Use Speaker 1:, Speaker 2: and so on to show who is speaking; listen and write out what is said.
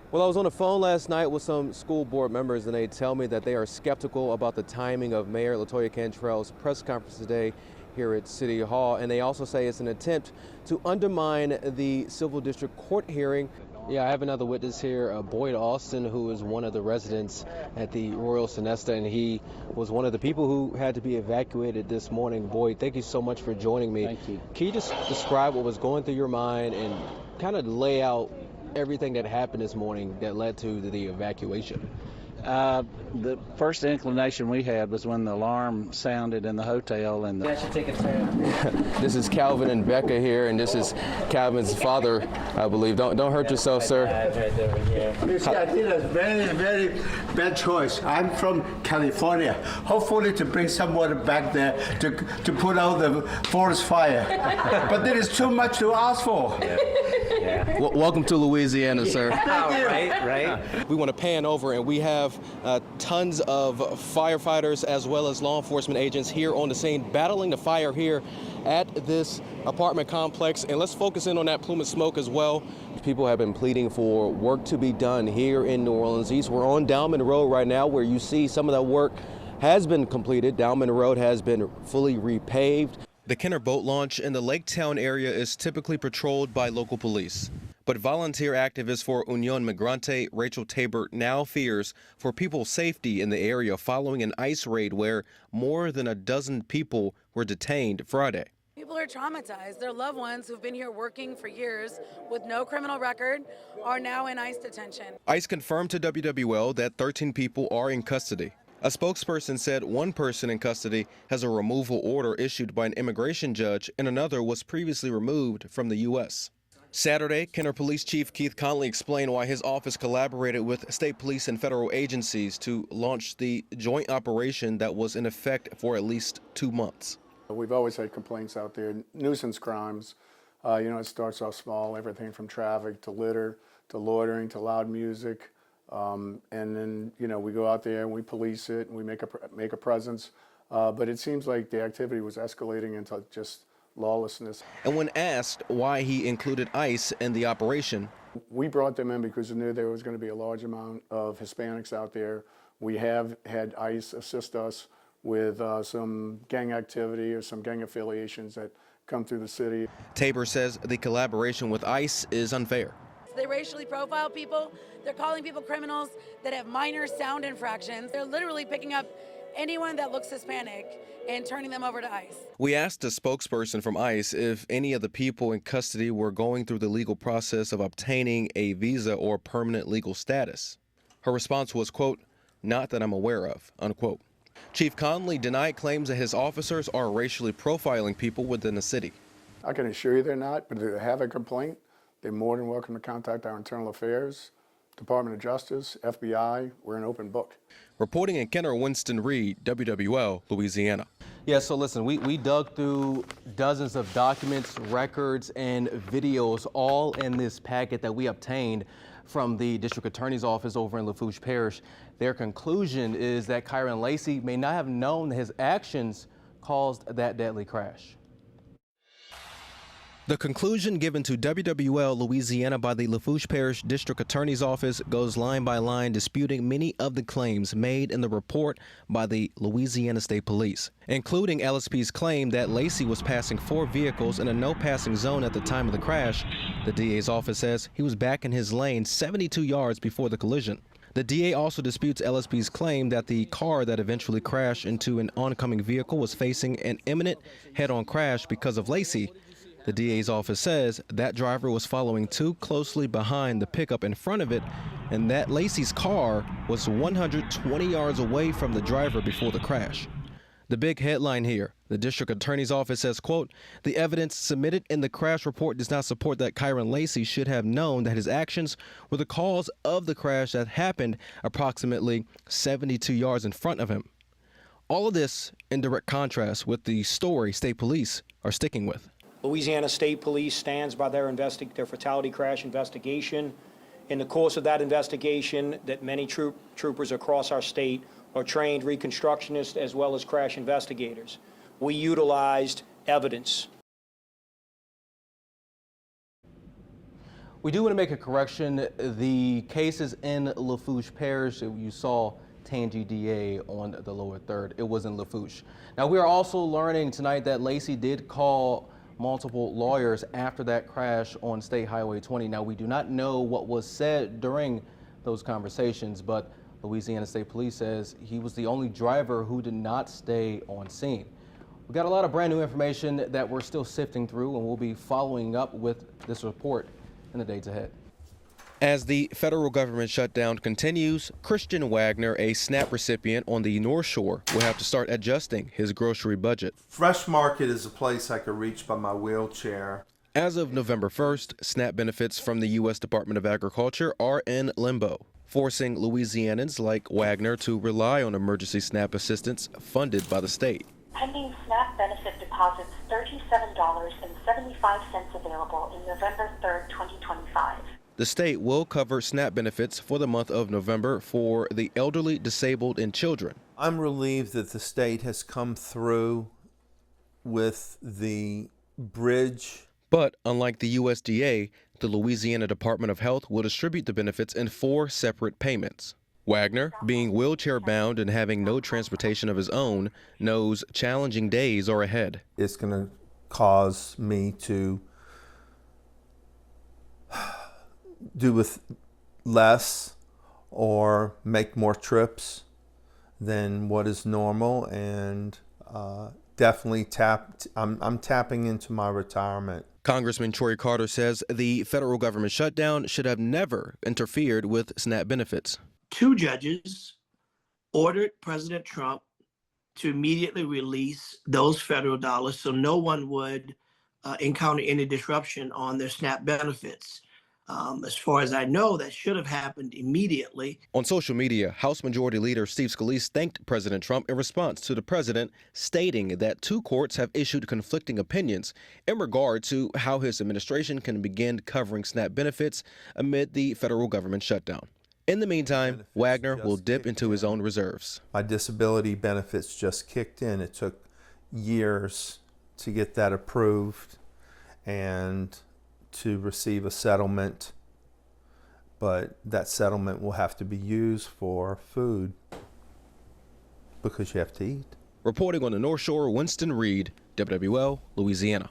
Speaker 1: Well, I was on the phone last night with some school board members, and they tell me that they are skeptical about the timing of Mayor LaToya Cantrell's press conference today here at City Hall. And they also say it's an attempt to undermine the Civil District Court hearing. Yeah, I have another witness here, Boyd Austin, who is one of the residents at the Royal Sonesta, and he was one of the people who had to be evacuated this morning. Boyd, thank you so much for joining me.
Speaker 2: Thank you.
Speaker 1: Can you just describe what was going through your mind and kind of lay out everything that happened this morning that led to the evacuation?
Speaker 2: The first inclination we had was when the alarm sounded in the hotel, and
Speaker 3: I should take a turn.
Speaker 1: This is Calvin and Becca here, and this is Calvin's father, I believe. Don't hurt yourself, sir.
Speaker 3: Right over here.
Speaker 4: I think that's very, very bad choice. I'm from California. Hopefully to bring someone back there to put out the forest fire. But there is too much to ask for.
Speaker 3: Yeah.
Speaker 1: Welcome to Louisiana, sir.
Speaker 3: Right.
Speaker 1: We want to pan over, and we have tons of firefighters as well as law enforcement agents here on the scene battling the fire here at this apartment complex. And let's focus in on that plume of smoke as well. People have been pleading for work to be done here in New Orleans East. We're on Downman Road right now, where you see some of that work has been completed. Downman Road has been fully repaved. The Kenner boat launch in the Lake Town area is typically patrolled by local police. But volunteer activist for Union Migrante, Rachel Tabor, now fears for people's safety in the area following an ICE raid where more than a dozen people were detained Friday.
Speaker 5: People are traumatized. Their loved ones who've been here working for years with no criminal record are now in ICE detention.
Speaker 1: ICE confirmed to WWL that 13 people are in custody. A spokesperson said one person in custody has a removal order issued by an immigration judge, and another was previously removed from the U.S. Saturday, Kenner Police Chief Keith Conley explained why his office collaborated with state police and federal agencies to launch the joint operation that was in effect for at least 2 months.
Speaker 6: We've always had complaints out there, nuisance crimes. It starts off small, everything from traffic to litter to loitering to loud music. And then, we go out there and we police it and we make a presence. But it seems like the activity was escalating into just lawlessness.
Speaker 1: And when asked why he included ICE in the operation,
Speaker 6: we brought them in because we knew there was going to be a large amount of Hispanics out there. We have had ICE assist us with some gang activity or some gang affiliations that come through the city.
Speaker 1: Tabor says the collaboration with ICE is unfair.
Speaker 5: They racially profile people. They're calling people criminals that have minor sound infractions. They're literally picking up anyone that looks Hispanic and turning them over to ICE.
Speaker 1: We asked a spokesperson from ICE if any of the people in custody were going through the legal process of obtaining a visa or permanent legal status. Her response was, quote, "Not that I'm aware of," unquote. Chief Conley denied claims that his officers are racially profiling people within the city.
Speaker 6: I can assure you they're not, but if they have a complaint, they're more than welcome to contact our Internal Affairs, Department of Justice, FBI. We're an open book.
Speaker 1: Reporting in Kenner, Winston Reed, WWL, Louisiana. Yeah, so listen, we dug through dozens of documents, records, and videos, all in this packet that we obtained from the district attorney's office over in Lafourche Parish. Their conclusion is that Kyron Lacey may not have known that his actions caused that deadly crash. The conclusion given to WWL Louisiana by the Lafourche Parish District Attorney's Office goes line by line, disputing many of the claims made in the report by the Louisiana State Police, including LSP's claim that Lacey was passing 4 vehicles in a no-passing zone at the time of the crash. The DA's office says he was back in his lane 72 yards before the collision. The DA also disputes LSP's claim that the car that eventually crashed into an oncoming vehicle was facing an imminent head-on crash because of Lacey. The DA's office says that driver was following too closely behind the pickup in front of it, and that Lacey's car was 120 yards away from the driver before the crash. The big headline here, the district attorney's office says, quote, "The evidence submitted in the crash report does not support that Kyron Lacey should have known that his actions were the cause of the crash that happened approximately 72 yards in front of him." All of this in direct contrast with the story state police are sticking with.
Speaker 7: Louisiana State Police stands by their fatality crash investigation. In the course of that investigation, that many troopers across our state are trained reconstructionists as well as crash investigators. We utilized evidence.
Speaker 1: We do want to make a correction. The cases in Lafourche Parish, you saw Tangi DA on the lower third. It was in Lafourche. Now, we are also learning tonight that Lacey did call multiple lawyers after that crash on State Highway 20. Now, we do not know what was said during those conversations, but Louisiana State Police says he was the only driver who did not stay on scene. We got a lot of brand new information that we're still sifting through, and we'll be following up with this report in the days ahead. As the federal government shutdown continues, Christian Wagner, a SNAP recipient on the North Shore, will have to start adjusting his grocery budget.
Speaker 8: Fresh Market is a place I could reach by my wheelchair.
Speaker 1: As of November 1st, SNAP benefits from the U.S. Department of Agriculture are in limbo, forcing Louisianans like Wagner to rely on emergency SNAP assistance funded by the state.
Speaker 9: Pending SNAP benefit deposits, $37.75 available in November 3rd, 2025.
Speaker 1: The state will cover SNAP benefits for the month of November for the elderly, disabled, and children.
Speaker 8: I'm relieved that the state has come through with the bridge.
Speaker 1: But unlike the USDA, the Louisiana Department of Health will distribute the benefits in 4 separate payments. Wagner, being wheelchair-bound and having no transportation of his own, knows challenging days are ahead.
Speaker 8: It's going to cause me to do with less or make more trips than what is normal, and definitely I'm tapping into my retirement.
Speaker 1: Congressman Troy Carter says the federal government shutdown should have never interfered with SNAP benefits.
Speaker 10: 2 judges ordered President Trump to immediately release those federal dollars so no one would encounter any disruption on their SNAP benefits. As far as I know, that should have happened immediately.
Speaker 1: On social media, House Majority Leader Steve Scalise thanked President Trump in response to the president, stating that 2 courts have issued conflicting opinions in regard to how his administration can begin covering SNAP benefits amid the federal government shutdown. In the meantime, Wagner will dip into his own reserves.
Speaker 8: My disability benefits just kicked in. It took years to get that approved and to receive a settlement, but that settlement will have to be used for food because you have to eat.
Speaker 1: Reporting on the North Shore, Winston Reed, WWL, Louisiana.